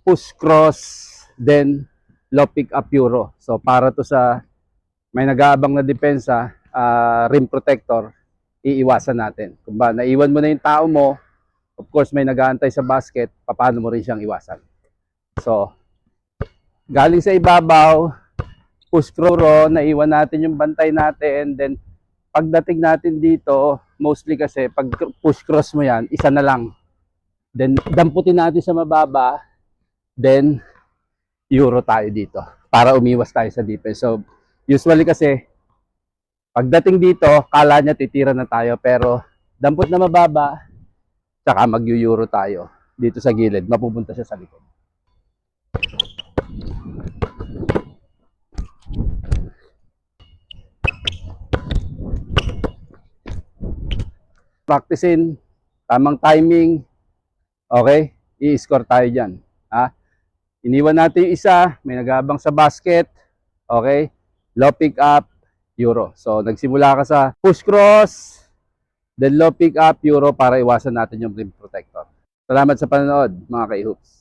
push cross, then low pick up euro. So para to sa may nag-aabang na depensa, rim protector, iiwasan natin. Kung ba naiwan mo na yung tao mo, of course may nag-aantay sa basket, paano mo rin siyang iwasan. So galing sa ibabaw, push cross, naiwan natin yung bantay natin, then pagdating natin dito, mostly kasi pag push cross mo yan, isa na lang. Then damputin natin sa mababa, then euro tayo dito para umiwas tayo sa defense. So usually kasi pagdating dito, kala niya titira na tayo, pero dampot na mababa, tsaka mag-euro tayo dito sa gilid, mapupunta siya sa likod. Practicein, tamang timing, okay? I-score tayo dyan. Ha? Iniwan natin yung isa, may nag-aabang sa basket, okay? Low pick up, euro. So nagsimula ka sa push cross, then low pick up, euro para iwasan natin yung rim protector. Salamat sa panonood, mga ka-hoops.